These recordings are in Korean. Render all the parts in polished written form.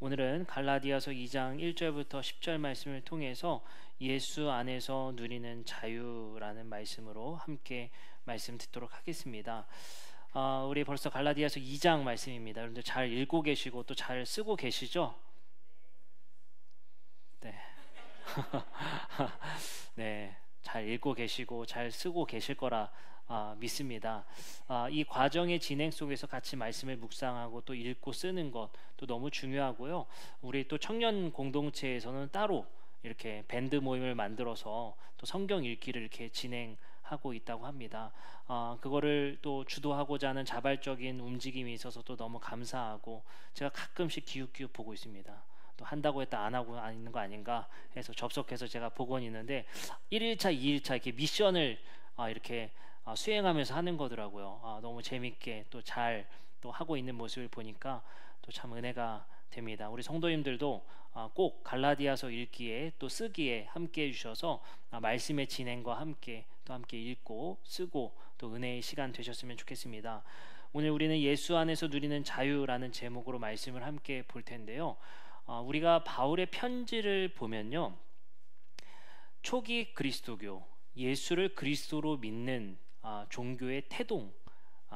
오늘은 갈라디아서 2장 1절부터 10절 말씀을 통해서 예수 안에서 누리는 자유라는 말씀으로 함께 말씀 듣도록 하겠습니다. 우리 벌써 갈라디아서 2장 말씀입니다. 여러분들 잘 읽고 계시고 또 잘 쓰고 계시죠? 네. 네, 잘 읽고 계시고 잘 쓰고 계실 거라 믿습니다. 이 과정의 진행 속에서 같이 말씀을 묵상하고 또 읽고 쓰는 것도 너무 중요하고요. 우리 또 청년 공동체에서는 따로 이렇게 밴드 모임을 만들어서 또 성경 읽기를 이렇게 진행하고 있다고 합니다. 그거를 또 주도하고자 하는 자발적인 움직임이 있어서 또 너무 감사하고 제가 가끔씩 기웃기웃 보고 있습니다. 또 한다고 했다 안 하고 있는 거 아닌가 해서 접속해서 제가 보곤 있는데 1일차, 2일차 이렇게 미션을 이렇게 수행하면서 하는 거더라고요. 너무 재밌게 또 잘 또 하고 있는 모습을 보니까 또 참 은혜가 됩니다. 우리 성도님들도 꼭 갈라디아서 읽기에 또 쓰기에 함께 해주셔서 말씀의 진행과 함께 또 함께 읽고 쓰고 또 은혜의 시간 되셨으면 좋겠습니다. 오늘 우리는 예수 안에서 누리는 자유라는 제목으로 말씀을 함께 볼 텐데요. 우리가 바울의 편지를 보면요, 초기 그리스도교, 예수를 그리스도로 믿는 종교의 태동,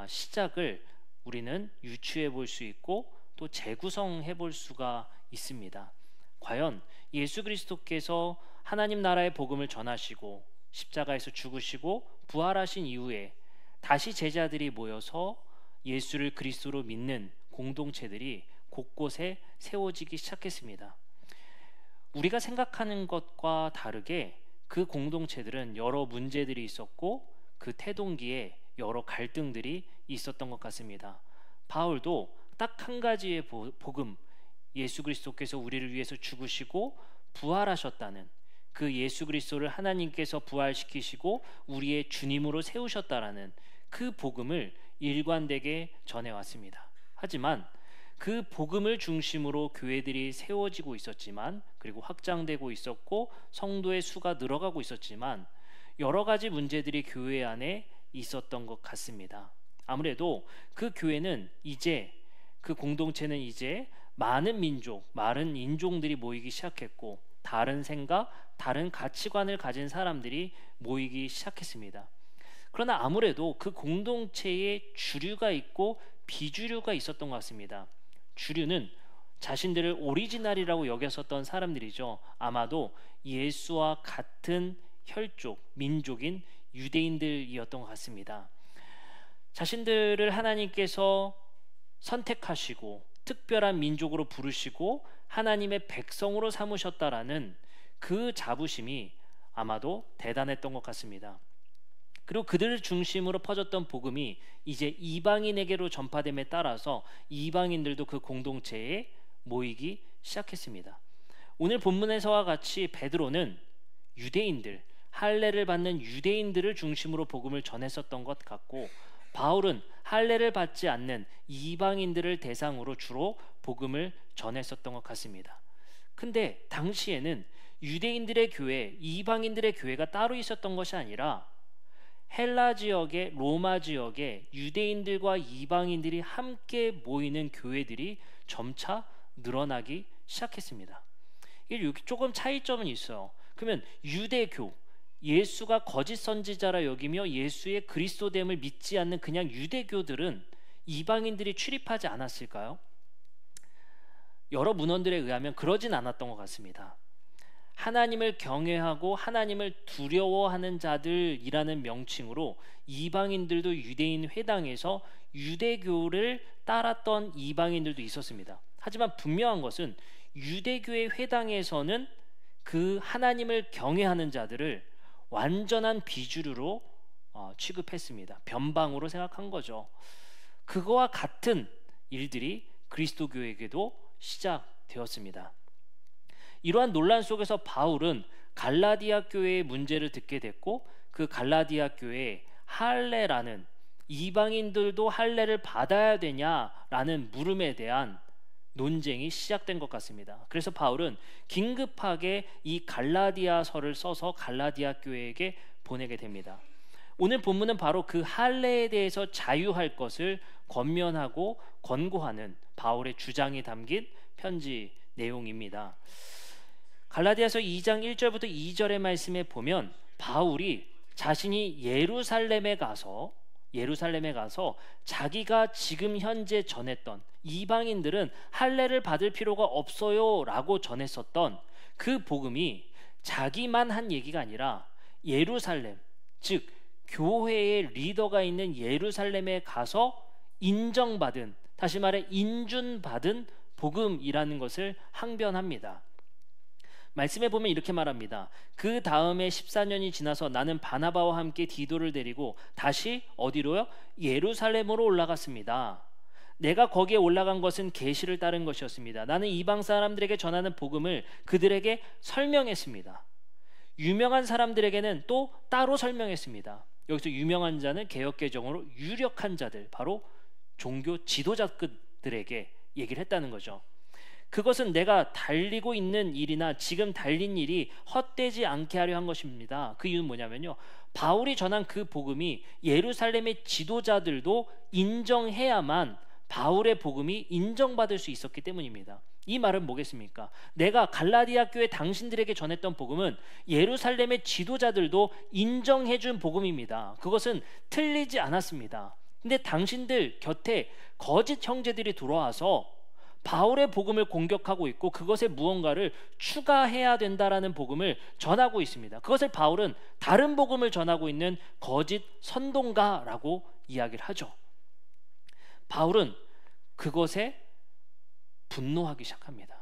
시작을 우리는 유추해 볼 수 있고 또 재구성해 볼 수가 있습니다. 과연 예수 그리스도께서 하나님 나라의 복음을 전하시고 십자가에서 죽으시고 부활하신 이후에 다시 제자들이 모여서 예수를 그리스도로 믿는 공동체들이 곳곳에 세워지기 시작했습니다. 우리가 생각하는 것과 다르게 그 공동체들은 여러 문제들이 있었고 그 태동기에 여러 갈등들이 있었던 것 같습니다. 바울도 딱 한 가지의 복음, 예수 그리스도께서 우리를 위해서 죽으시고 부활하셨다는 그 예수 그리스도를 하나님께서 부활시키시고 우리의 주님으로 세우셨다라는 그 복음을 일관되게 전해왔습니다. 하지만 그 복음을 중심으로 교회들이 세워지고 있었지만, 그리고 확장되고 있었고 성도의 수가 늘어가고 있었지만 여러 가지 문제들이 교회 안에 있었던 것 같습니다. 아무래도 그 교회는 이제, 그 공동체는 이제 많은 민족, 많은 인종들이 모이기 시작했고 다른 생각, 다른 가치관을 가진 사람들이 모이기 시작했습니다. 그러나 아무래도 그 공동체에 주류가 있고 비주류가 있었던 것 같습니다. 주류는 자신들을 오리지널이라고 여겼었던 사람들이죠. 아마도 예수와 같은 혈족, 민족인 유대인들이었던 것 같습니다. 자신들을 하나님께서 선택하시고 특별한 민족으로 부르시고 하나님의 백성으로 삼으셨다라는 그 자부심이 아마도 대단했던 것 같습니다. 그리고 그들을 중심으로 퍼졌던 복음이 이제 이방인에게로 전파됨에 따라서 이방인들도 그 공동체에 모이기 시작했습니다. 오늘 본문에서와 같이 베드로는 유대인들, 할례를 받는 유대인들을 중심으로 복음을 전했었던 것 같고, 바울은 할례를 받지 않는 이방인들을 대상으로 주로 복음을 전했었던 것 같습니다. 근데 당시에는 유대인들의 교회, 이방인들의 교회가 따로 있었던 것이 아니라 헬라 지역의, 로마 지역의 유대인들과 이방인들이 함께 모이는 교회들이 점차 늘어나기 시작했습니다. 이게 조금 차이점은 있어요. 그러면 유대교, 예수가 거짓 선지자라 여기며 예수의 그리스도됨을 믿지 않는 그냥 유대교들은 이방인들이 출입하지 않았을까요? 여러 문헌들에 의하면 그러진 않았던 것 같습니다. 하나님을 경외하고 하나님을 두려워하는 자들이라는 명칭으로 이방인들도 유대인 회당에서 유대교를 따랐던 이방인들도 있었습니다. 하지만 분명한 것은 유대교의 회당에서는 그 하나님을 경외하는 자들을 완전한 비주류로 취급했습니다. 변방으로 생각한 거죠. 그거와 같은 일들이 그리스도교에게도 시작되었습니다. 이러한 논란 속에서 바울은 갈라디아 교회의 문제를 듣게 됐고, 그 갈라디아 교회에 할례라는, 이방인들도 할례를 받아야 되냐라는 물음에 대한 논쟁이 시작된 것 같습니다. 그래서 바울은 긴급하게 이 갈라디아서를 써서 갈라디아 교회에게 보내게 됩니다. 오늘 본문은 바로 그 할례에 대해서 자유할 것을 권면하고 권고하는 바울의 주장이 담긴 편지 내용입니다. 갈라디아서 2장 1절부터 2절의 말씀에 보면 바울이 자신이 예루살렘에 가서 자기가 지금 현재 전했던 이방인들은 할례를 받을 필요가 없어요 라고 전했었던 그 복음이 자기만 한 얘기가 아니라 예루살렘, 즉 교회의 리더가 있는 예루살렘에 가서 인정받은, 다시 말해 인준받은 복음이라는 것을 항변합니다. 말씀에 보면 이렇게 말합니다. 그 다음에 14년이 지나서 나는 바나바와 함께 디도를 데리고 다시 어디로요? 예루살렘으로 올라갔습니다. 내가 거기에 올라간 것은 계시를 따른 것이었습니다. 나는 이방 사람들에게 전하는 복음을 그들에게 설명했습니다. 유명한 사람들에게는 또 따로 설명했습니다. 여기서 유명한 자는 개역개정으로 유력한 자들, 바로 종교 지도자들에게 얘기를 했다는 거죠. 그것은 내가 달리고 있는 일이나 지금 달린 일이 헛되지 않게 하려 한 것입니다. 그 이유는 뭐냐면요, 바울이 전한 그 복음이 예루살렘의 지도자들도 인정해야만 바울의 복음이 인정받을 수 있었기 때문입니다. 이 말은 뭐겠습니까? 내가 갈라디아 교회 당신들에게 전했던 복음은 예루살렘의 지도자들도 인정해준 복음입니다. 그것은 틀리지 않았습니다. 근데 당신들 곁에 거짓 형제들이 들어와서 바울의 복음을 공격하고 있고 그것에 무언가를 추가해야 된다라는 복음을 전하고 있습니다. 그것을 바울은 다른 복음을 전하고 있는 거짓 선동가라고 이야기를 하죠. 바울은 그것에 분노하기 시작합니다.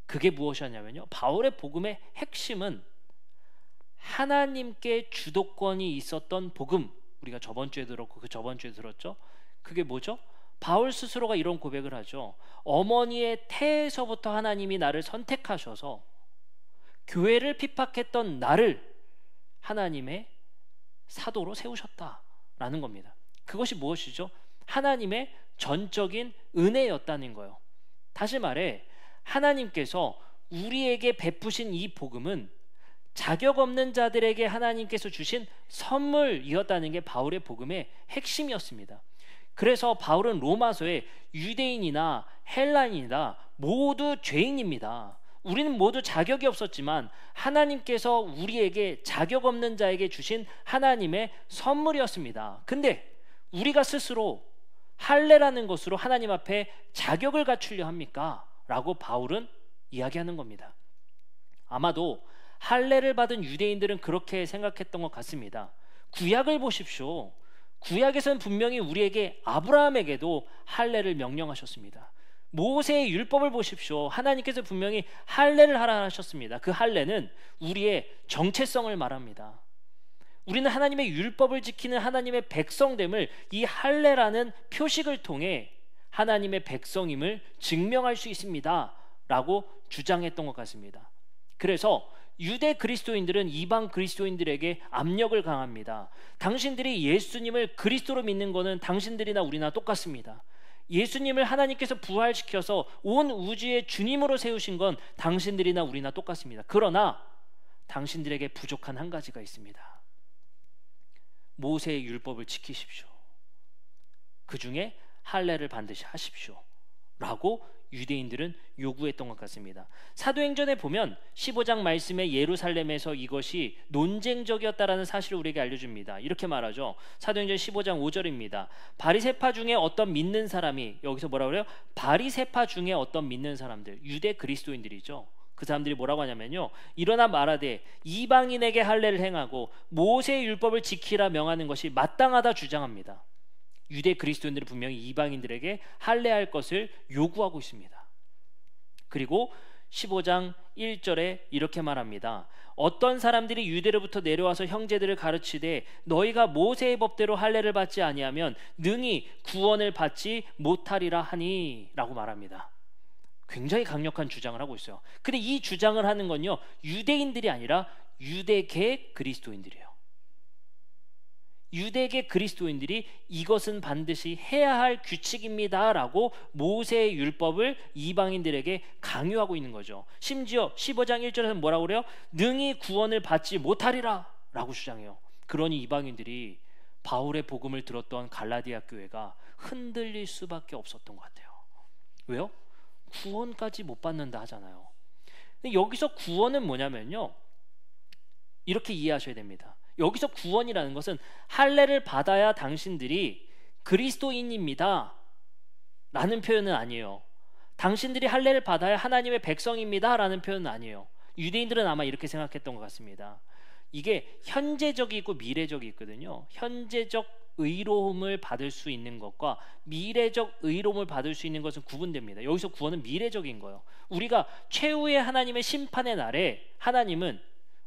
그게 무엇이었냐면요, 바울의 복음의 핵심은 하나님께 주도권이 있었던 복음, 우리가 저번 주에 들었고 그 저번 주에 들었죠. 그게 뭐죠? 바울 스스로가 이런 고백을 하죠. 어머니의 태에서부터 하나님이 나를 선택하셔서 교회를 핍박했던 나를 하나님의 사도로 세우셨다라는 겁니다. 그것이 무엇이죠? 하나님의 전적인 은혜였다는 거예요. 다시 말해 하나님께서 우리에게 베푸신 이 복음은 자격 없는 자들에게 하나님께서 주신 선물이었다는 게 바울의 복음의 핵심이었습니다. 그래서 바울은 로마서에 유대인이나 헬라인이나 모두 죄인입니다. 우리는 모두 자격이 없었지만 하나님께서 우리에게 자격 없는 자에게 주신 하나님의 선물이었습니다. 근데 우리가 스스로 할례라는 것으로 하나님 앞에 자격을 갖추려 합니까? 라고 바울은 이야기하는 겁니다. 아마도 할례를 받은 유대인들은 그렇게 생각했던 것 같습니다. 구약을 보십시오. 구약에서는 분명히 우리에게 아브라함에게도 할례를 명령하셨습니다. 모세의 율법을 보십시오. 하나님께서 분명히 할례를 하라 하셨습니다. 그 할례는 우리의 정체성을 말합니다. 우리는 하나님의 율법을 지키는 하나님의 백성됨을 이 할례라는 표식을 통해 하나님의 백성임을 증명할 수 있습니다 라고 주장했던 것 같습니다. 그래서 유대 그리스도인들은 이방 그리스도인들에게 압력을 가합니다. 당신들이 예수님을 그리스도로 믿는 것은 당신들이나 우리나 똑같습니다. 예수님을 하나님께서 부활시켜서 온 우주의 주님으로 세우신 건 당신들이나 우리나 똑같습니다. 그러나 당신들에게 부족한 한 가지가 있습니다. 모세의 율법을 지키십시오. 그 중에 할례를 반드시 하십시오 라고 유대인들은 요구했던 것 같습니다. 사도행전에 보면 15장 말씀에 예루살렘에서 이것이 논쟁적이었다라는 사실을 우리에게 알려줍니다. 이렇게 말하죠. 사도행전 15장 5절입니다. 바리새파 중에 어떤 믿는 사람이, 여기서 뭐라고 그래요? 바리새파 중에 어떤 믿는 사람들, 유대 그리스도인들이죠. 그 사람들이 뭐라고 하냐면요, 일어나 말하되 이방인에게 할례를 행하고 모세의 율법을 지키라 명하는 것이 마땅하다 주장합니다. 유대 그리스도인들은 분명히 이방인들에게 할례할 것을 요구하고 있습니다. 그리고 15장 1절에 이렇게 말합니다. 어떤 사람들이 유대로부터 내려와서 형제들을 가르치되 너희가 모세의 법대로 할례를 받지 아니하면 능히 구원을 받지 못하리라 하니 라고 말합니다. 굉장히 강력한 주장을 하고 있어요. 근데 이 주장을 하는 건요, 유대인들이 아니라 유대계 그리스도인들이에요. 유대계 그리스도인들이 이것은 반드시 해야 할 규칙입니다 라고 모세의 율법을 이방인들에게 강요하고 있는 거죠. 심지어 15장 1절에서 뭐라고 그래요? 능히 구원을 받지 못하리라 라고 주장해요. 그러니 이방인들이 바울의 복음을 들었던 갈라디아 교회가 흔들릴 수밖에 없었던 것 같아요. 왜요? 구원까지 못 받는다 하잖아요. 근데 여기서 구원은 뭐냐면요, 이렇게 이해하셔야 됩니다. 여기서 구원이라는 것은 할례를 받아야 당신들이 그리스도인입니다 라는 표현은 아니에요. 당신들이 할례를 받아야 하나님의 백성입니다 라는 표현은 아니에요. 유대인들은 아마 이렇게 생각했던 것 같습니다. 이게 현재적이 있고 미래적이 있거든요. 현재적 의로움을 받을 수 있는 것과 미래적 의로움을 받을 수 있는 것은 구분됩니다. 여기서 구원은 미래적인 거예요. 우리가 최후의 하나님의 심판의 날에 하나님은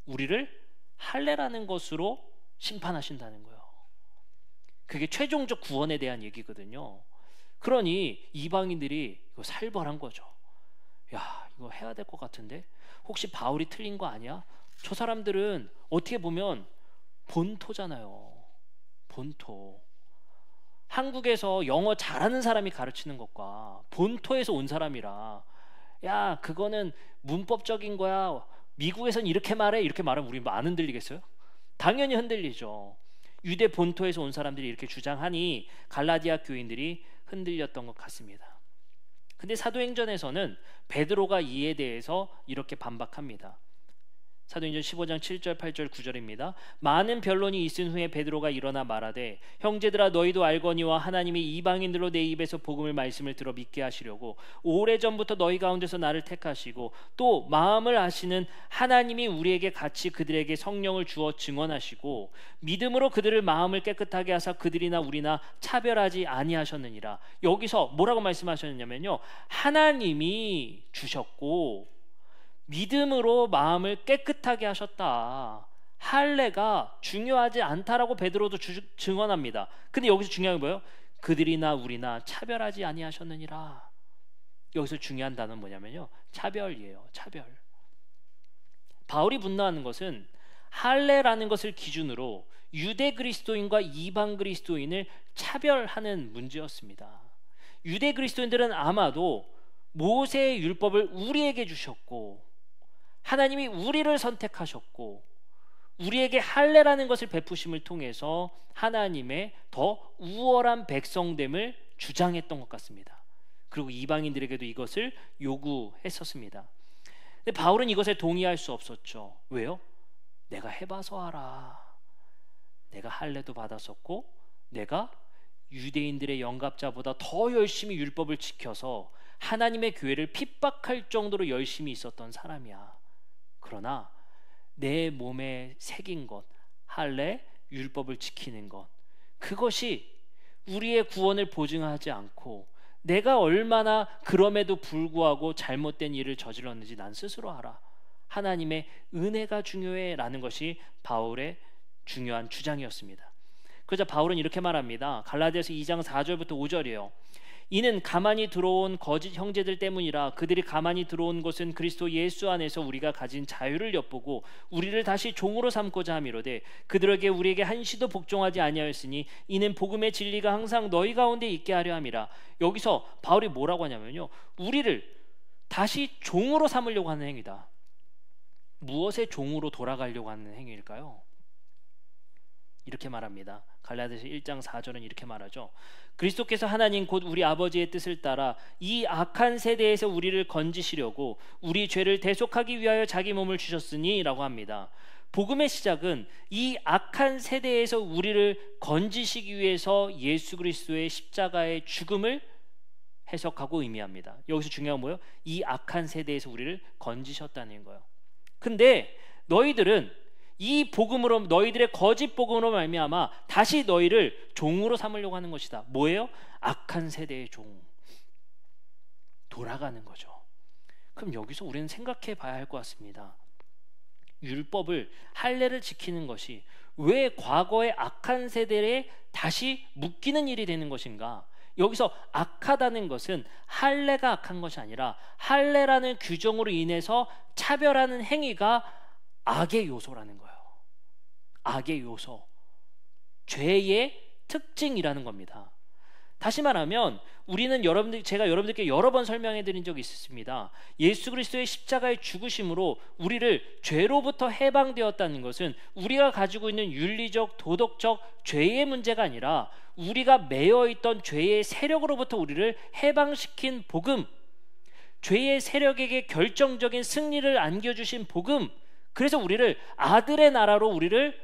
우리를 할례라는 것으로 심판하신다는 거예요. 그게 최종적 구원에 대한 얘기거든요. 그러니 이방인들이 이거 살벌한 거죠. 야, 이거 해야 될 것 같은데? 혹시 바울이 틀린 거 아니야? 저 사람들은 어떻게 보면 본토잖아요. 본토. 한국에서 영어 잘하는 사람이 가르치는 것과 본토에서 온 사람이라, 야, 그거는 문법적인 거야, 미국에선 이렇게 말해, 이렇게 말하면 우리 안 흔들리겠어요? 당연히 흔들리죠. 유대 본토에서 온 사람들이 이렇게 주장하니 갈라디아 교인들이 흔들렸던 것 같습니다. 근데 사도행전에서는 베드로가 이에 대해서 이렇게 반박합니다. 사도행전 15장 7절 8절 9절입니다. 많은 변론이 있은 후에 베드로가 일어나 말하되, 형제들아, 너희도 알거니와 하나님이 이방인들로 내 입에서 복음을 말씀을 들어 믿게 하시려고 오래전부터 너희 가운데서 나를 택하시고 또 마음을 아시는 하나님이 우리에게 같이 그들에게 성령을 주어 증언하시고 믿음으로 그들을 마음을 깨끗하게 하사 그들이나 우리나 차별하지 아니하셨느니라. 여기서 뭐라고 말씀하셨냐면요, 하나님이 주셨고 믿음으로 마음을 깨끗하게 하셨다. 할례가 중요하지 않다라고 베드로도 증언합니다. 근데 여기서 중요한 게 뭐예요? 그들이나 우리나 차별하지 아니하셨느니라. 여기서 중요한 단어는 뭐냐면요, 차별이에요. 차별. 바울이 분노하는 것은 할례라는 것을 기준으로 유대 그리스도인과 이방 그리스도인을 차별하는 문제였습니다. 유대 그리스도인들은 아마도 모세의 율법을 우리에게 주셨고 하나님이 우리를 선택하셨고 우리에게 할례라는 것을 베푸심을 통해서 하나님의 더 우월한 백성됨을 주장했던 것 같습니다. 그리고 이방인들에게도 이것을 요구했었습니다. 근데 바울은 이것에 동의할 수 없었죠. 왜요? 내가 해봐서 알아. 내가 할례도 받았었고 내가 유대인들의 영갑자보다 더 열심히 율법을 지켜서 하나님의 교회를 핍박할 정도로 열심히 있었던 사람이야. 그러나 내 몸에 새긴 것, 할례, 율법을 지키는 것, 그것이 우리의 구원을 보증하지 않고 내가 얼마나 그럼에도 불구하고 잘못된 일을 저질렀는지 난 스스로 알아. 하나님의 은혜가 중요해 라는 것이 바울의 중요한 주장이었습니다. 그러자 바울은 이렇게 말합니다. 갈라디아서 2장 4절부터 5절이에요. 이는 가만히 들어온 거짓 형제들 때문이라. 그들이 가만히 들어온 것은 그리스도 예수 안에서 우리가 가진 자유를 엿보고 우리를 다시 종으로 삼고자 함이로되 그들에게 우리에게 한시도 복종하지 아니하였으니 이는 복음의 진리가 항상 너희 가운데 있게 하려 함이라. 여기서 바울이 뭐라고 하냐면요, 우리를 다시 종으로 삼으려고 하는 행위다. 무엇의 종으로 돌아가려고 하는 행위일까요? 이렇게 말합니다. 갈라디아서 1장 4절은 이렇게 말하죠. 그리스도께서 하나님 곧 우리 아버지의 뜻을 따라 이 악한 세대에서 우리를 건지시려고 우리 죄를 대속하기 위하여 자기 몸을 주셨으니 라고 합니다. 복음의 시작은 이 악한 세대에서 우리를 건지시기 위해서 예수 그리스도의 십자가의 죽음을 해석하고 의미합니다. 여기서 중요한 건 뭐예요? 이 악한 세대에서 우리를 건지셨다는 거예요. 근데 너희들은 이 복음으로, 너희들의 거짓 복음으로 말미암아 다시 너희를 종으로 삼으려고 하는 것이다. 뭐예요? 악한 세대의 종. 돌아가는 거죠. 그럼 여기서 우리는 생각해 봐야 할 것 같습니다. 율법을, 할례를 지키는 것이 왜 과거의 악한 세대에 다시 묶이는 일이 되는 것인가? 여기서 악하다는 것은 할례가 악한 것이 아니라 할례라는 규정으로 인해서 차별하는 행위가 악의 요소라는 거예요. 악의 요소, 죄의 특징이라는 겁니다. 다시 말하면 우리는 제가 여러분들께 여러 번 설명해 드린 적이 있습니다. 예수 그리스도의 십자가의 죽으심으로 우리를 죄로부터 해방되었다는 것은 우리가 가지고 있는 윤리적, 도덕적 죄의 문제가 아니라 우리가 매여 있던 죄의 세력으로부터 우리를 해방시킨 복음, 죄의 세력에게 결정적인 승리를 안겨주신 복음, 그래서 우리를 아들의 나라로 우리를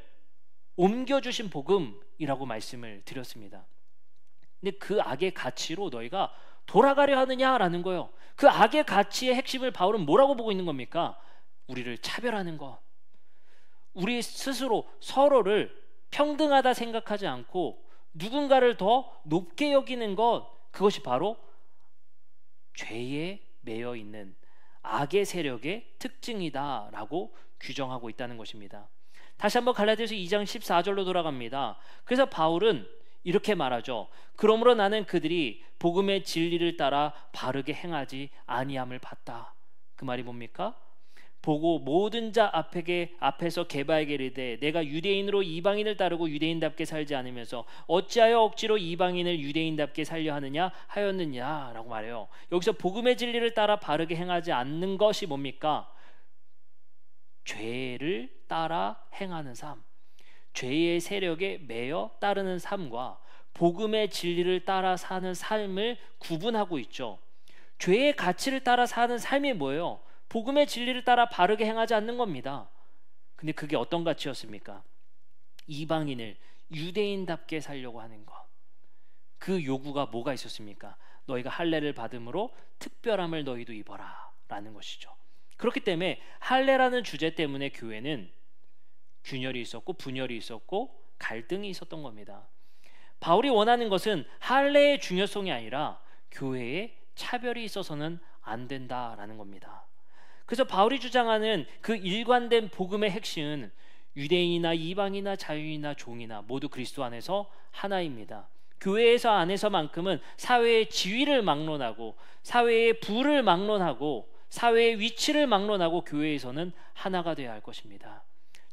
옮겨주신 복음이라고 말씀을 드렸습니다. 근데 그 악의 가치로 너희가 돌아가려 하느냐라는 거예요. 그 악의 가치의 핵심을 바울은 뭐라고 보고 있는 겁니까? 우리를 차별하는 것, 우리 스스로 서로를 평등하다 생각하지 않고 누군가를 더 높게 여기는 것, 그것이 바로 죄에 매여 있는 악의 세력의 특징이다라고 규정하고 있다는 것입니다. 다시 한번 갈라디아서 2장 14절로 돌아갑니다. 그래서 바울은 이렇게 말하죠. 그러므로 나는 그들이 복음의 진리를 따라 바르게 행하지 아니함을 봤다. 그 말이 뭡니까? 보고 모든 자 앞에서 개바에게 이르되 내가 유대인으로 이방인을 따르고 유대인답게 살지 않으면서 어찌하여 억지로 이방인을 유대인답게 살려 하느냐 하였느냐라고 말해요. 여기서 복음의 진리를 따라 바르게 행하지 않는 것이 뭡니까? 죄를 따라 행하는 삶, 죄의 세력에 매여 따르는 삶과 복음의 진리를 따라 사는 삶을 구분하고 있죠. 죄의 가치를 따라 사는 삶이 뭐예요? 복음의 진리를 따라 바르게 행하지 않는 겁니다. 근데 그게 어떤 가치였습니까? 이방인을 유대인답게 살려고 하는 것. 그 요구가 뭐가 있었습니까? 너희가 할례를 받음으로 특별함을 너희도 입어라 라는 것이죠. 그렇기 때문에 할례라는 주제 때문에 교회는 균열이 있었고 분열이 있었고 갈등이 있었던 겁니다. 바울이 원하는 것은 할례의 중요성이 아니라 교회에 차별이 있어서는 안 된다라는 겁니다. 그래서 바울이 주장하는 그 일관된 복음의 핵심은 유대인이나 이방이나 자유인이나 종이나 모두 그리스도 안에서 하나입니다. 교회에서 안에서만큼은 사회의 지위를 막론하고 사회의 부를 막론하고 사회의 위치를 막론하고 교회에서는 하나가 되어야 할 것입니다.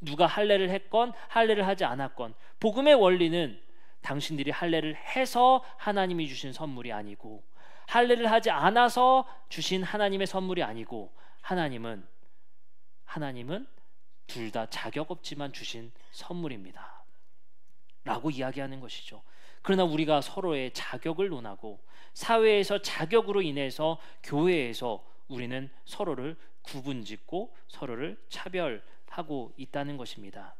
누가 할례를 했건 할례를 하지 않았건 복음의 원리는 당신들이 할례를 해서 하나님이 주신 선물이 아니고 할례를 하지 않아서 주신 하나님의 선물이 아니고 하나님은 둘 다 자격 없지만 주신 선물입니다 라고 이야기하는 것이죠. 그러나 우리가 서로의 자격을 논하고 사회에서 자격으로 인해서 교회에서 우리는 서로를 구분짓고 서로를 차별하고 있다는 것입니다.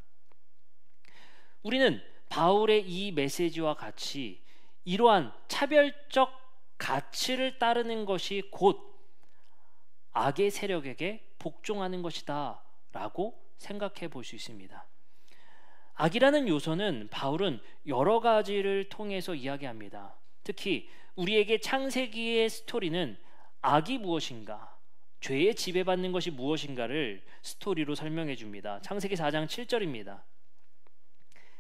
우리는 바울의 이 메시지와 같이 이러한 차별적 가치를 따르는 것이 곧 악의 세력에게 복종하는 것이다 라고 생각해 볼 수 있습니다. 악이라는 요소는 바울은 여러 가지를 통해서 이야기합니다. 특히 우리에게 창세기의 스토리는 악이 무엇인가, 죄에 지배받는 것이 무엇인가를 스토리로 설명해 줍니다. 창세기 4장 7절입니다.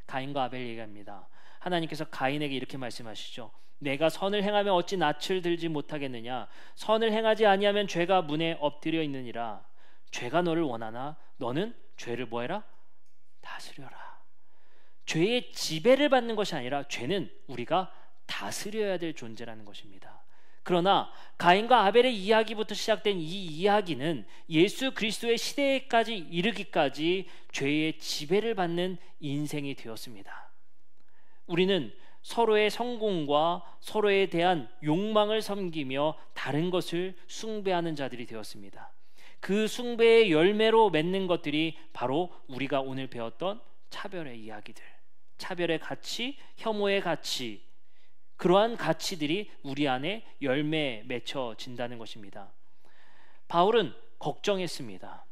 가인과 아벨 얘기합니다. 하나님께서 가인에게 이렇게 말씀하시죠. 내가 선을 행하면 어찌 낯을 들지 못하겠느냐? 선을 행하지 아니하면 죄가 문에 엎드려 있느니라. 죄가 너를 원하나 너는 죄를 뭐해라? 다스려라. 죄의 지배를 받는 것이 아니라 죄는 우리가 다스려야 될 존재라는 것입니다. 그러나 가인과 아벨의 이야기부터 시작된 이 이야기는 예수 그리스도의 시대까지 이르기까지 죄의 지배를 받는 인생이 되었습니다. 우리는 서로의 성공과 서로에 대한 욕망을 섬기며 다른 것을 숭배하는 자들이 되었습니다. 그 숭배의 열매로 맺는 것들이 바로 우리가 오늘 배웠던 차별의 이야기들, 차별의 가치, 혐오의 가치, 그러한 가치들이 우리 안에 열매에 맺혀진다는 것입니다. 바울은 걱정했습니다.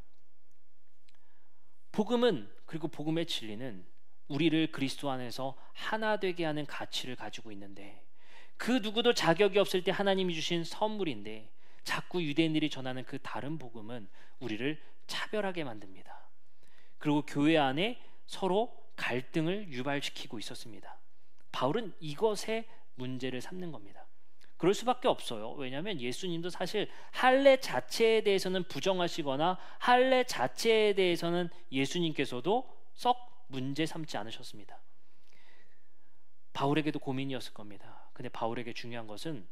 복음은, 그리고 복음의 진리는 우리를 그리스도 안에서 하나 되게 하는 가치를 가지고 있는데 그 누구도 자격이 없을 때 하나님이 주신 선물인데 자꾸 유대인들이 전하는 그 다른 복음은 우리를 차별하게 만듭니다. 그리고 교회 안에 서로 갈등을 유발시키고 있었습니다. 바울은 이것에 문제를 삼는 겁니다. 그럴 수밖에 없어요. 왜냐하면 예수님도 사실 할례 자체에 대해서는 부정하시거나 할례 자체에 대해서는 예수님께서도 썩 문제 삼지 않으셨습니다. 바울에게도 고민이었을 겁니다. 근데 바울에게 중요한 것은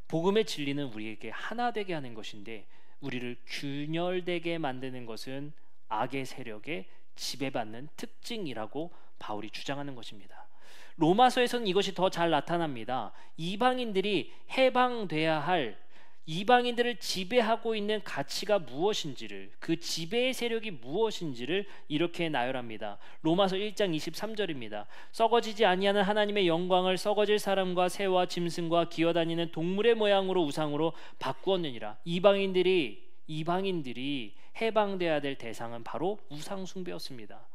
복음의 진리는 우리에게 하나 되게 하는 것인데 우리를 균열되게 만드는 것은 악의 세력에 지배받는 특징이라고 바울이 주장하는 것입니다. 로마서에서는 이것이 더 잘 나타납니다. 이방인들이 해방돼야 할 이방인들을 지배하고 있는 가치가 무엇인지를, 그 지배의 세력이 무엇인지를 이렇게 나열합니다. 로마서 1장 23절입니다. 썩어지지 아니하는 하나님의 영광을 썩어질 사람과 새와 짐승과 기어다니는 동물의 모양으로 우상으로 바꾸었느니라. 이방인들이 해방되어야 될 대상은 바로 우상 숭배였습니다.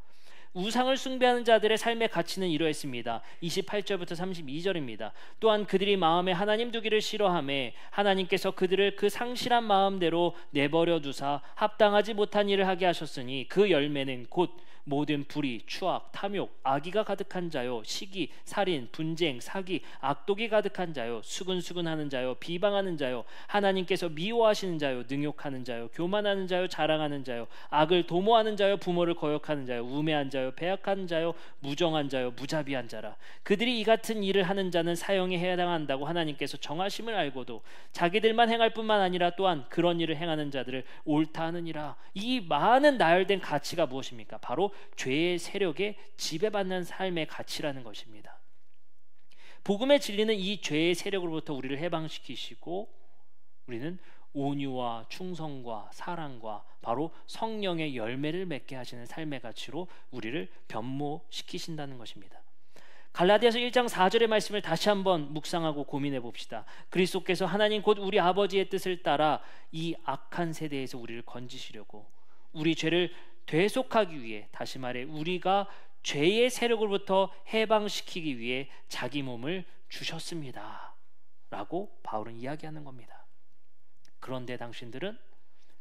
우상을 숭배하는 자들의 삶의 가치는 이러했습니다. 28절부터 32절입니다. 또한 그들이 마음에 하나님 두기를 싫어하매 하나님께서 그들을 그 상실한 마음대로 내버려 두사 합당하지 못한 일을 하게 하셨으니 그 열매는 곧 모든 불의, 추악, 탐욕, 악의가 가득한 자요, 시기, 살인, 분쟁, 사기, 악독이 가득한 자요, 수근수근하는 자요, 비방하는 자요, 하나님께서 미워하시는 자요, 능욕하는 자요, 교만하는 자요, 자랑하는 자요, 악을 도모하는 자요, 부모를 거역하는 자요, 우매한 자요, 배역한 자요, 무정한 자요, 무자비한 자라. 그들이 이 같은 일을 하는 자는 사형에 해당한다고 하나님께서 정하심을 알고도 자기들만 행할 뿐만 아니라 또한 그런 일을 행하는 자들을 옳다 하느니라. 이 많은 나열된 가치가 무엇입니까? 바로 죄의 세력에 지배받는 삶의 가치라는 것입니다. 복음의 진리는 이 죄의 세력으로부터 우리를 해방시키시고 우리는 온유와 충성과 사랑과 바로 성령의 열매를 맺게 하시는 삶의 가치로 우리를 변모시키신다는 것입니다. 갈라디아서 1장 4절의 말씀을 다시 한번 묵상하고 고민해 봅시다. 그리스도께서 하나님 곧 우리 아버지의 뜻을 따라 이 악한 세대에서 우리를 건지시려고 우리 죄를 되속하기 위해, 다시 말해 우리가 죄의 세력으로부터 해방시키기 위해 자기 몸을 주셨습니다 라고 바울은 이야기하는 겁니다. 그런데 당신들은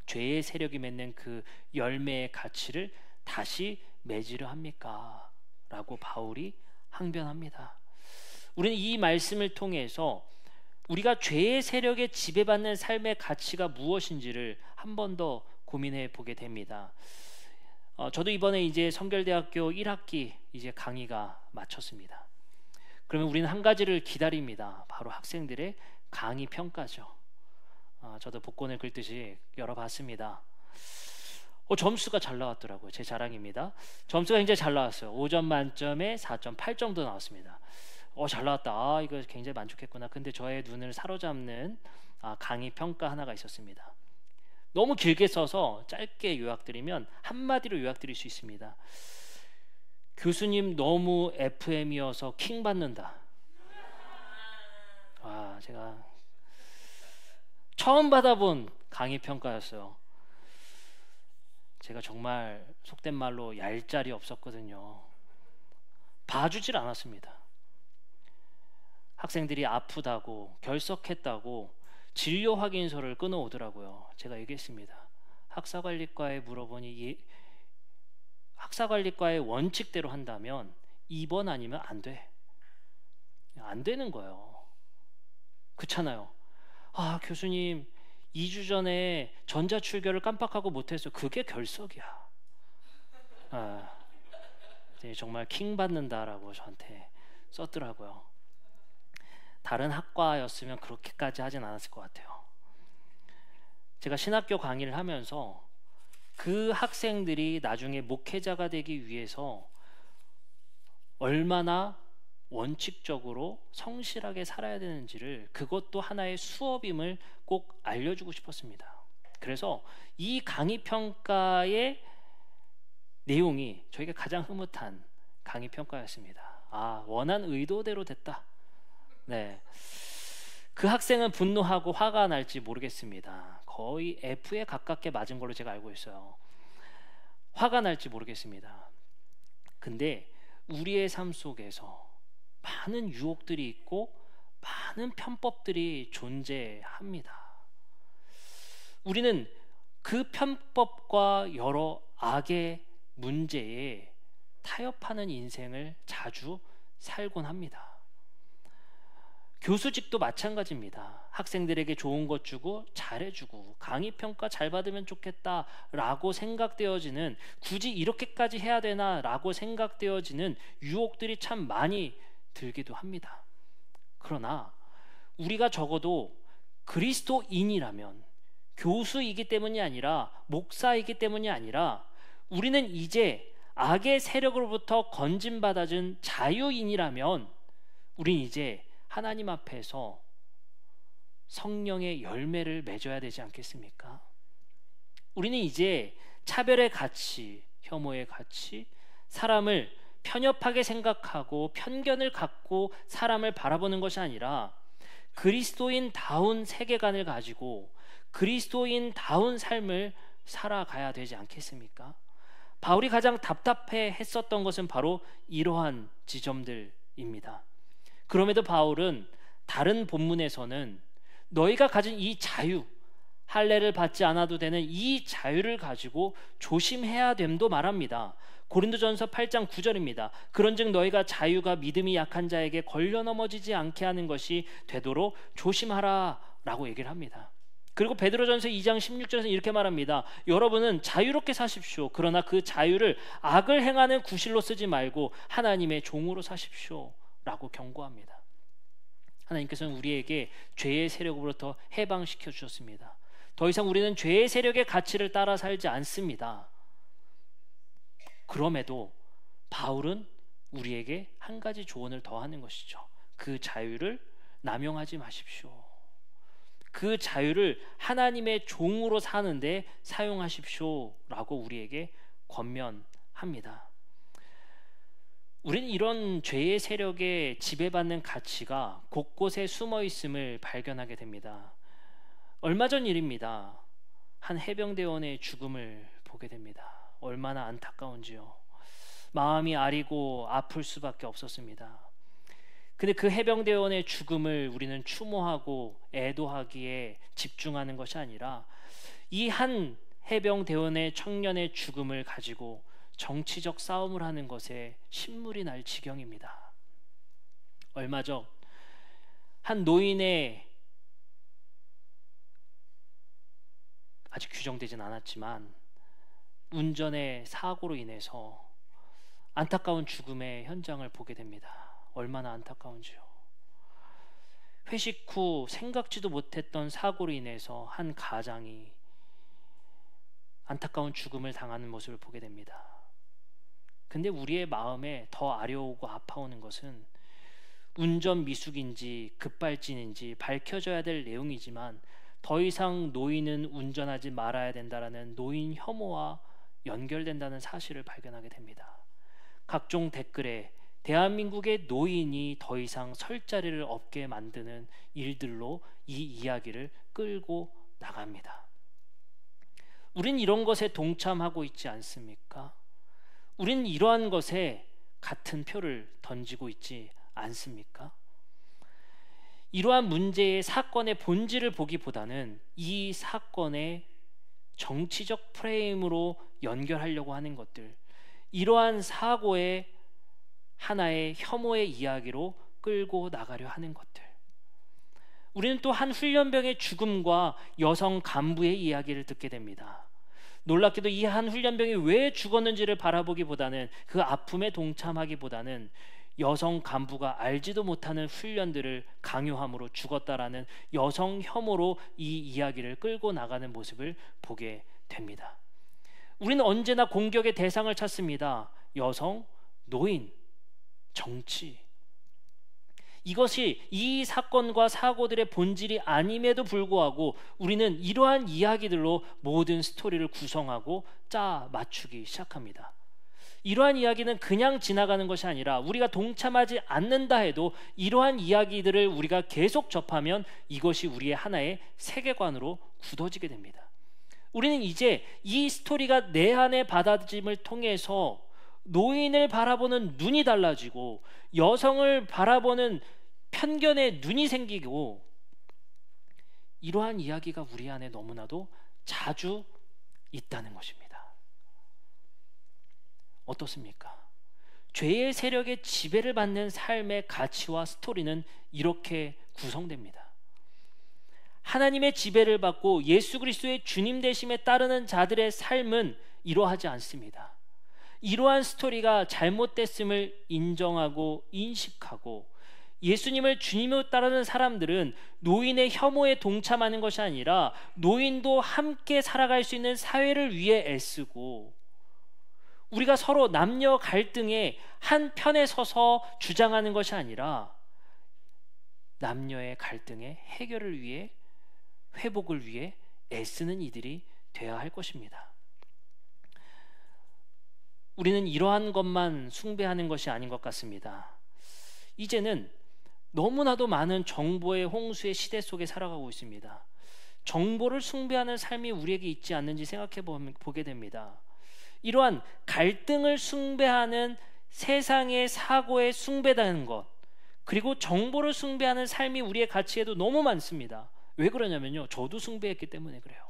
죄의 세력이 맺는 그 열매의 가치를 다시 맺으려 합니까? 라고 바울이 항변합니다. 우리는 이 말씀을 통해서 우리가 죄의 세력에 지배받는 삶의 가치가 무엇인지를 한 번 더 고민해 보게 됩니다. 저도 이번에 이제 성결대학교 1학기 이제 강의가 마쳤습니다. 그러면 우리는 한 가지를 기다립니다. 바로 학생들의 강의 평가죠. 저도 복권을 긁듯이 열어봤습니다. 점수가 잘 나왔더라고요. 제 자랑입니다. 점수가 굉장히 잘 나왔어요. 5점 만점에 4.8 정도 나왔습니다. 잘 나왔다. 이거 굉장히 만족했구나. 근데 저의 눈을 사로잡는 강의 평가 하나가 있었습니다. 너무 길게 써서 짧게 요약드리면 한마디로 요약드릴 수 있습니다. 교수님 너무 FM이어서 킹 받는다. 제가 처음 받아본 강의 평가였어요. 제가 정말 속된 말로 얄짤이 없었거든요. 봐주질 않았습니다. 학생들이 아프다고 결석했다고 진료 확인서를 끊어오더라고요. 제가 얘기했습니다. 학사관리과에 물어보니 학사관리과의 원칙대로 한다면 2번 아니면 안 돼. 안 되는 거예요. 그렇잖아요. 교수님 2주 전에 전자출결을 깜빡하고 못했어요. 그게 결석이야. 정말 킹 받는다라고 저한테 썼더라고요. 다른 학과였으면 그렇게까지 하진 않았을 것 같아요. 제가 신학교 강의를 하면서 그 학생들이 나중에 목회자가 되기 위해서 얼마나 원칙적으로 성실하게 살아야 되는지를, 그것도 하나의 수업임을 꼭 알려주고 싶었습니다. 그래서 이 강의 평가의 내용이 저에게 가장 흐뭇한 강의 평가였습니다. 원한 의도대로 됐다. 네, 그 학생은 분노하고 화가 날지 모르겠습니다. 거의 F에 가깝게 맞은 걸로 제가 알고 있어요. 화가 날지 모르겠습니다. 근데 우리의 삶 속에서 많은 유혹들이 있고 많은 편법들이 존재합니다. 우리는 그 편법과 여러 악의 문제에 타협하는 인생을 자주 살곤 합니다. 교수직도 마찬가지입니다. 학생들에게 좋은 것 주고 잘해주고 강의 평가 잘 받으면 좋겠다라고 생각되어지는, 굳이 이렇게까지 해야 되나라고 생각되어지는 유혹들이 참 많이 들기도 합니다. 그러나 우리가 적어도 그리스도인이라면, 교수이기 때문이 아니라 목사이기 때문이 아니라 우리는 이제 악의 세력으로부터 건진받아준 자유인이라면 우린 이제 하나님 앞에서 성령의 열매를 맺어야 되지 않겠습니까? 우리는 이제 차별의 가치, 혐오의 가치, 사람을 편협하게 생각하고 편견을 갖고 사람을 바라보는 것이 아니라 그리스도인다운 세계관을 가지고 그리스도인다운 삶을 살아가야 되지 않겠습니까? 바울이 가장 답답해 했었던 것은 바로 이러한 지점들입니다. 그럼에도 바울은 다른 본문에서는 너희가 가진 이 자유, 할례를 받지 않아도 되는 이 자유를 가지고 조심해야 됨도 말합니다. 고린도전서 8장 9절입니다. 그런즉 너희가 자유가 믿음이 약한 자에게 걸려 넘어지지 않게 하는 것이 되도록 조심하라 라고 얘기를 합니다. 그리고 베드로전서 2장 16절에서 이렇게 말합니다. 여러분은 자유롭게 사십시오. 그러나 그 자유를 악을 행하는 구실로 쓰지 말고 하나님의 종으로 사십시오 라고 경고합니다. 하나님께서는 우리에게 죄의 세력으로부터 해방시켜 주셨습니다. 더 이상 우리는 죄의 세력의 가치를 따라 살지 않습니다. 그럼에도 바울은 우리에게 한 가지 조언을 더 하는 것이죠. 그 자유를 남용하지 마십시오. 그 자유를 하나님의 종으로 사는데 사용하십시오 라고 우리에게 권면합니다. 우리는 이런 죄의 세력에 지배받는 가치가 곳곳에 숨어 있음을 발견하게 됩니다. 얼마 전 일입니다. 한 해병대원의 죽음을 보게 됩니다. 얼마나 안타까운지요. 마음이 아리고 아플 수밖에 없었습니다. 근데 그 해병대원의 죽음을 우리는 추모하고 애도하기에 집중하는 것이 아니라 이 한 해병대원의 청년의 죽음을 가지고 정치적 싸움을 하는 것에 신물이 날 지경입니다. 얼마 전 한 노인의 아직 규정되진 않았지만 운전의 사고로 인해서 안타까운 죽음의 현장을 보게 됩니다. 얼마나 안타까운지요. 회식 후 생각지도 못했던 사고로 인해서 한 가장이 안타까운 죽음을 당하는 모습을 보게 됩니다. 근데 우리의 마음에 더 아려오고 아파오는 것은 운전 미숙인지 급발진인지 밝혀져야 될 내용이지만 더 이상 노인은 운전하지 말아야 된다라는 노인 혐오와 연결된다는 사실을 발견하게 됩니다. 각종 댓글에 대한민국의 노인이 더 이상 설 자리를 없게 만드는 일들로 이 이야기를 끌고 나갑니다. 우린 이런 것에 동참하고 있지 않습니까? 우린 이러한 것에 같은 표를 던지고 있지 않습니까? 이러한 문제의 사건의 본질을 보기보다는 이 사건의 정치적 프레임으로 연결하려고 하는 것들, 이러한 사고의 하나의 혐오의 이야기로 끌고 나가려 하는 것들. 우리는 또 한 훈련병의 죽음과 여성 간부의 이야기를 듣게 됩니다. 놀랍게도 이 한 훈련병이 왜 죽었는지를 바라보기보다는 그 아픔에 동참하기보다는 여성 간부가 알지도 못하는 훈련들을 강요함으로 죽었다라는 여성 혐오로 이 이야기를 끌고 나가는 모습을 보게 됩니다. 우리는 언제나 공격의 대상을 찾습니다. 여성, 노인, 정치. 이것이 이 사건과 사고들의 본질이 아님에도 불구하고 우리는 이러한 이야기들로 모든 스토리를 구성하고 짜 맞추기 시작합니다. 이러한 이야기는 그냥 지나가는 것이 아니라 우리가 동참하지 않는다 해도 이러한 이야기들을 우리가 계속 접하면 이것이 우리의 하나의 세계관으로 굳어지게 됩니다. 우리는 이제 이 스토리가 내 안에 받아들임을 통해서 노인을 바라보는 눈이 달라지고 여성을 바라보는 편견의 눈이 생기고 이러한 이야기가 우리 안에 너무나도 자주 있다는 것입니다. 어떻습니까? 죄의 세력의 지배를 받는 삶의 가치와 스토리는 이렇게 구성됩니다. 하나님의 지배를 받고 예수 그리스도의 주님 되심에 따르는 자들의 삶은 이러하지 않습니다. 이러한 스토리가 잘못됐음을 인정하고 인식하고 예수님을 주님으로 따르는 사람들은 노인의 혐오에 동참하는 것이 아니라 노인도 함께 살아갈 수 있는 사회를 위해 애쓰고 우리가 서로 남녀 갈등의 한 편에 서서 주장하는 것이 아니라 남녀의 갈등의 해결을 위해 회복을 위해 애쓰는 이들이 되어야 할 것입니다. 우리는 이러한 것만 숭배하는 것이 아닌 것 같습니다. 이제는 너무나도 많은 정보의 홍수의 시대 속에 살아가고 있습니다. 정보를 숭배하는 삶이 우리에게 있지 않는지 생각해 보게 됩니다. 이러한 갈등을 숭배하는 세상의 사고에 숭배하는 것, 그리고 정보를 숭배하는 삶이 우리의 가치에도 너무 많습니다. 왜 그러냐면요, 저도 숭배했기 때문에 그래요.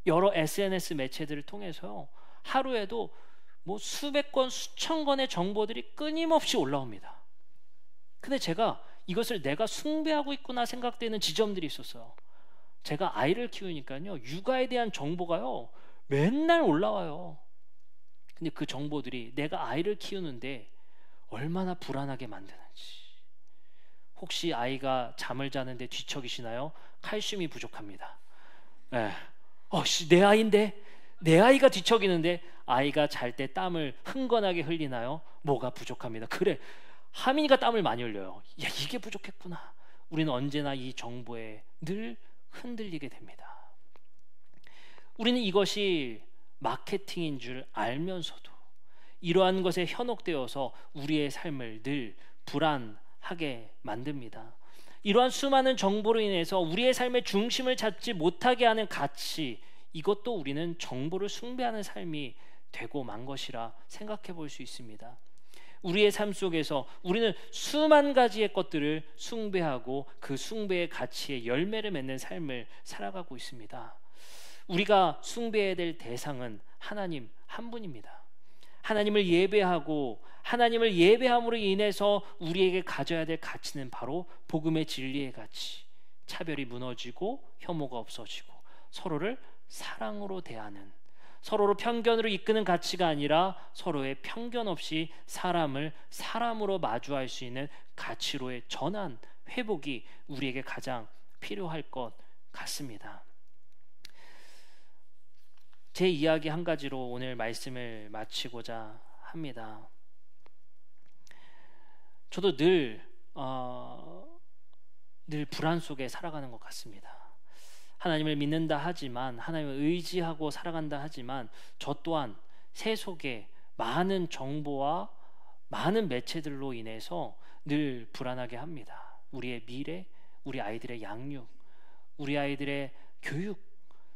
여러 SNS 매체들을 통해서 하루에도 뭐 수백 건, 수천 건의 정보들이 끊임없이 올라옵니다. 근데 제가 이것을 내가 숭배하고 있구나 생각되는 지점들이 있었어요. 제가 아이를 키우니까요, 육아에 대한 정보가요 맨날 올라와요. 근데 그 정보들이 내가 아이를 키우는데 얼마나 불안하게 만드는지. 혹시 아이가 잠을 자는데 뒤척이시나요? 칼슘이 부족합니다. 네. 내 아이인데, 내 아이가 뒤척이는데 아이가 잘 때 땀을 흥건하게 흘리나요? 뭐가 부족합니다. 그래, 하민이가 땀을 많이 흘려요. 야, 이게 부족했구나. 우리는 언제나 이 정보에 늘 흔들리게 됩니다. 우리는 이것이 마케팅인 줄 알면서도 이러한 것에 현혹되어서 우리의 삶을 늘 불안하게 만듭니다. 이러한 수많은 정보로 인해서 우리의 삶의 중심을 잡지 못하게 하는 가치, 이것도 우리는 정보를 숭배하는 삶이 되고 만 것이라 생각해 볼 수 있습니다. 우리의 삶 속에서 우리는 수만 가지의 것들을 숭배하고 그 숭배의 가치에 열매를 맺는 삶을 살아가고 있습니다. 우리가 숭배해야 될 대상은 하나님 한 분입니다. 하나님을 예배하고 하나님을 예배함으로 인해서 우리에게 가져야 될 가치는 바로 복음의 진리의 가치, 차별이 무너지고 혐오가 없어지고 서로를 사랑으로 대하는, 서로를 편견으로 이끄는 가치가 아니라 서로의 편견 없이 사람을 사람으로 마주할 수 있는 가치로의 전환, 회복이 우리에게 가장 필요할 것 같습니다. 제 이야기 한 가지로 오늘 말씀을 마치고자 합니다. 저도 늘 불안 속에 살아가는 것 같습니다. 하나님을 믿는다 하지만, 하나님을 의지하고 살아간다 하지만 저 또한 세속의 많은 정보와 많은 매체들로 인해서 늘 불안하게 합니다. 우리의 미래, 우리 아이들의 양육, 우리 아이들의 교육,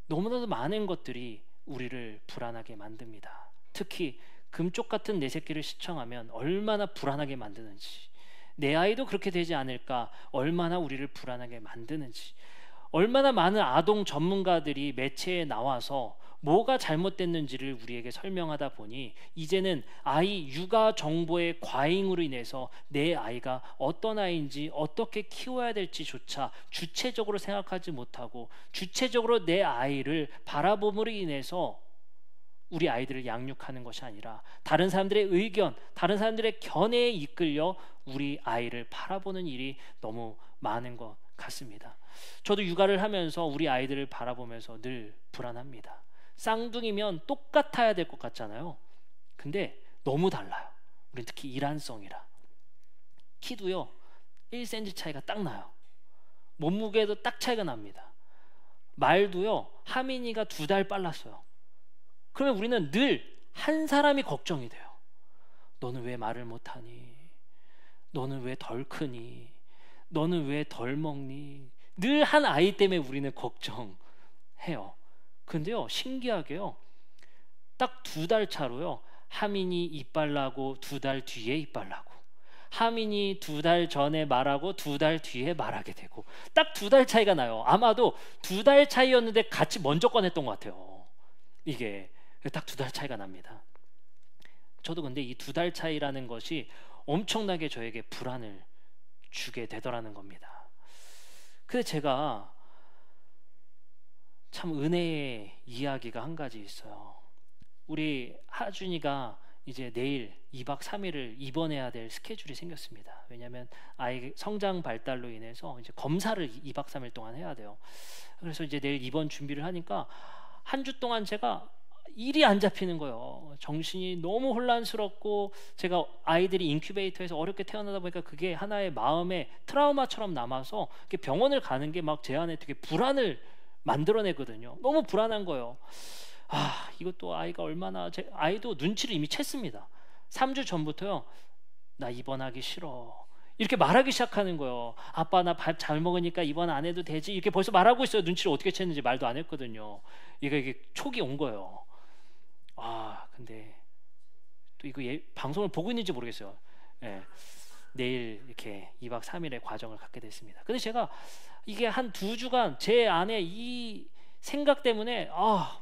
너무나도 많은 것들이 우리를 불안하게 만듭니다. 특히 금쪽 같은 내 새끼를 시청하면 얼마나 불안하게 만드는지, 내 아이도 그렇게 되지 않을까 얼마나 우리를 불안하게 만드는지, 얼마나 많은 아동 전문가들이 매체에 나와서 뭐가 잘못됐는지를 우리에게 설명하다 보니 이제는 아이 육아 정보의 과잉으로 인해서 내 아이가 어떤 아이인지 어떻게 키워야 될지조차 주체적으로 생각하지 못하고 주체적으로 내 아이를 바라봄으로 인해서 우리 아이들을 양육하는 것이 아니라 다른 사람들의 의견, 다른 사람들의 견해에 이끌려 우리 아이를 바라보는 일이 너무 많은 것 같습니다. 저도 육아를 하면서 우리 아이들을 바라보면서 늘 불안합니다. 쌍둥이면 똑같아야 될 것 같잖아요. 근데 너무 달라요. 우린 특히 이란성이라. 키도요 1cm 차이가 딱 나요. 몸무게도 딱 차이가 납니다. 말도요 하민이가 2달 빨랐어요. 그러면 우리는 늘 한 사람이 걱정이 돼요. 너는 왜 말을 못하니? 너는 왜 덜 크니? 너는 왜 덜 먹니? 늘 한 아이 때문에 우리는 걱정해요. 근데요 신기하게요 딱 2달 차로요 하민이 이빨 나고 2달 뒤에 이빨 나고, 하민이 2달 전에 말하고 2달 뒤에 말하게 되고, 딱 2달 차이가 나요. 아마도 2달 차이였는데 같이 먼저 꺼냈던 것 같아요. 이게 딱 2달 차이가 납니다. 저도 근데 이 2달 차이라는 것이 엄청나게 저에게 불안을 주게 되더라는 겁니다. 근데 제가 참 은혜의 이야기가 한 가지 있어요. 우리 하준이가 이제 내일 2박 3일을 입원해야 될 스케줄이 생겼습니다. 왜냐하면 아이 성장 발달로 인해서 이제 검사를 2박 3일 동안 해야 돼요. 그래서 이제 내일 입원 준비를 하니까 한 주 동안 제가 일이 안 잡히는 거예요. 정신이 너무 혼란스럽고, 제가 아이들이 인큐베이터에서 어렵게 태어나다 보니까 그게 하나의 마음의 트라우마처럼 남아서 병원을 가는 게 막 제 안에 되게 불안을 만들어내거든요. 너무 불안한 거예요. 이것도 아이가 얼마나, 제 아이도 눈치를 이미 챘습니다. 3주 전부터요, 나 입원하기 싫어, 이렇게 말하기 시작하는 거예요. 아빠 나 밥 잘 먹으니까 입원 안 해도 되지, 이렇게 벌써 말하고 있어요. 눈치를 어떻게 챘는지 말도 안 했거든요. 이게 촉이 온 거예요. 근데 또 이거 방송을 보고 있는지 모르겠어요. 예, 내일 이렇게 2박 3일의 과정을 갖게 됐습니다. 근데 제가 이게 한 2주간 제 안에 이 생각 때문에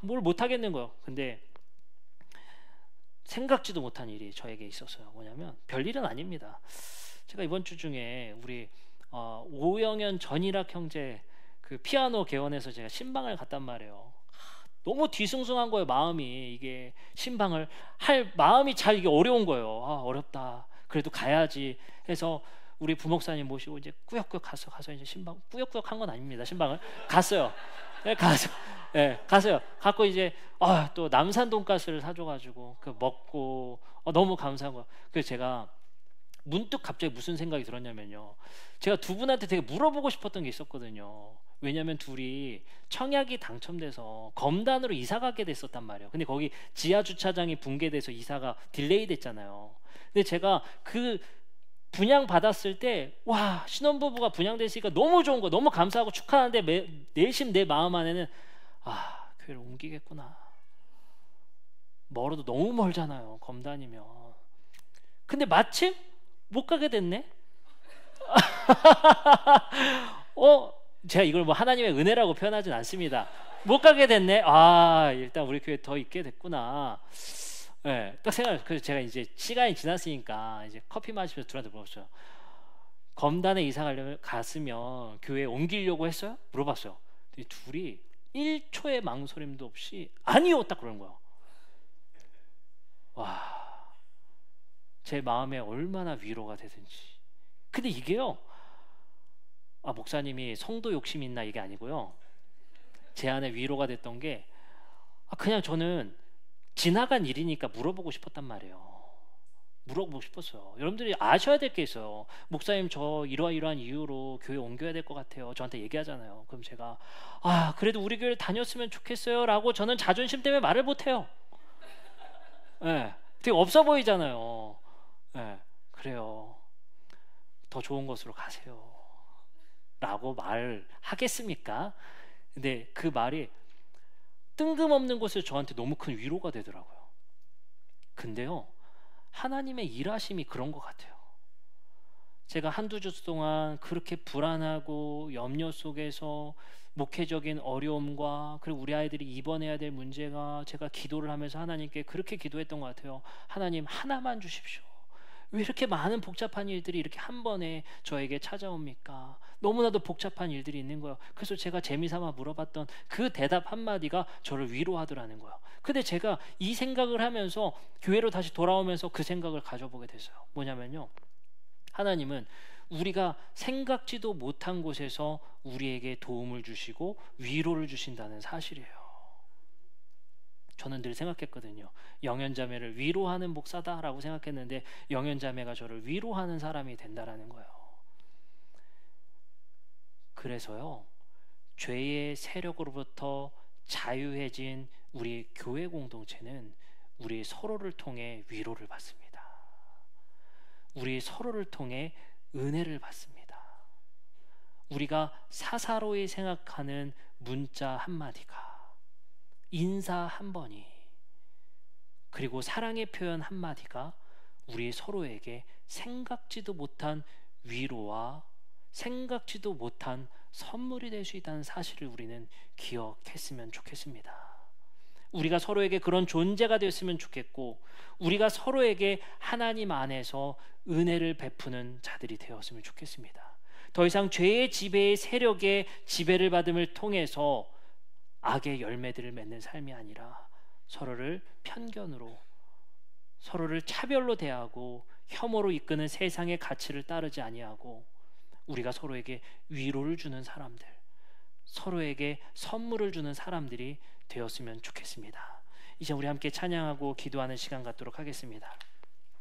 뭘 못하겠는 거예요. 근데 생각지도 못한 일이 저에게 있었어요. 뭐냐면 별일은 아닙니다. 제가 이번 주 중에 우리 오영현 전일학 형제 그 피아노 개원해서 제가 신방을 갔단 말이에요. 너무 뒤숭숭한 거예요. 마음이, 이게 신방을 할 마음이 잘, 이게 어려운 거예요. 어렵다, 그래도 가야지 해서 우리 부목사님 모시고 이제 꾸역꾸역 가서 이제 신방, 꾸역꾸역 한 건 아닙니다. 신방을 갔어요. 갔어요. 갖고 이제 또 남산 돈가스를 사줘가지고 그 먹고 너무 감사한 거예요. 그래서 제가 문득 갑자기 무슨 생각이 들었냐면요, 제가 두 분한테 되게 물어보고 싶었던 게 있었거든요. 왜냐면 둘이 청약이 당첨돼서 검단으로 이사 가게 됐었단 말이에요. 근데 거기 지하 주차장이 붕괴돼서 이사가 딜레이 됐잖아요. 근데 제가 그 분양 받았을 때, 신혼부부가 분양됐으니까 너무 좋은 거, 너무 감사하고 축하하는데 내심 내 마음 안에는 교회를 옮기겠구나. 멀어도 너무 멀잖아요, 검단이면. 근데 마침 못 가게 됐네. 제가 이걸 뭐 하나님의 은혜라고 표현하진 않습니다. 못 가게 됐네. 일단 우리 교회 더 있게 됐구나. 딱 그래서 제가 이제 시간이 지났으니까 이제 커피 마시면서 둘한테 물어봤어요. 검단에 이사 가려면 갔으면 교회에 옮기려고 했어요? 물어봤어요. 둘이 1초의 망설임도 없이 아니요, 딱 그러는 거예요. 제 마음에 얼마나 위로가 되든지. 근데 이게요, 목사님이 성도 욕심 있나 이게 아니고요, 제 안에 위로가 됐던 게 그냥 저는 지나간 일이니까 물어보고 싶었단 말이에요. 물어보고 싶었어요. 여러분들이 아셔야 될 게 있어요. 목사님 저 이러한 이유로 교회 옮겨야 될 것 같아요, 저한테 얘기하잖아요. 그럼 제가 그래도 우리 교회 다녔으면 좋겠어요 라고 저는 자존심 때문에 말을 못해요. 되게 없어 보이잖아요. 그래요, 더 좋은 곳으로 가세요 라고 말하겠습니까? 근데 그 말이 뜬금없는 곳에서 저한테 너무 큰 위로가 되더라고요. 근데요, 하나님의 일하심이 그런 것 같아요. 제가 한두 주 동안 그렇게 불안하고 염려 속에서 목회적인 어려움과, 그리고 우리 아이들이 입원해야 될 문제가, 제가 기도를 하면서 하나님께 그렇게 기도했던 것 같아요. 하나님, 하나만 주십시오. 왜 이렇게 많은 복잡한 일들이 이렇게 한 번에 저에게 찾아옵니까? 너무나도 복잡한 일들이 있는 거예요. 그래서 제가 재미삼아 물어봤던 그 대답 한마디가 저를 위로하더라는 거예요. 근데 제가 이 생각을 하면서 교회로 다시 돌아오면서 그 생각을 가져보게 됐어요. 뭐냐면요, 하나님은 우리가 생각지도 못한 곳에서 우리에게 도움을 주시고 위로를 주신다는 사실이에요. 저는 늘 생각했거든요. 영현자매를 위로하는 목사다라고 생각했는데, 영현자매가 저를 위로하는 사람이 된다라는 거예요. 그래서요, 죄의 세력으로부터 자유해진 우리 교회 공동체는 우리 서로를 통해 위로를 받습니다. 우리 서로를 통해 은혜를 받습니다. 우리가 사사로이 생각하는 문자 한마디가, 인사 한 번이, 그리고 사랑의 표현 한마디가 우리 서로에게 생각지도 못한 위로와 생각지도 못한 선물이 될 수 있다는 사실을 우리는 기억했으면 좋겠습니다. 우리가 서로에게 그런 존재가 되었으면 좋겠고, 우리가 서로에게 하나님 안에서 은혜를 베푸는 자들이 되었으면 좋겠습니다. 더 이상 죄의 지배의 세력의 지배를 받음을 통해서 악의 열매들을 맺는 삶이 아니라 서로를 편견으로, 서로를 차별로 대하고 혐오로 이끄는 세상의 가치를 따르지 아니하고, 우리가 서로에게 위로를 주는 사람들, 서로에게 선물을 주는 사람들이 되었으면 좋겠습니다. 이제 우리 함께 찬양하고 기도하는 시간 갖도록 하겠습니다.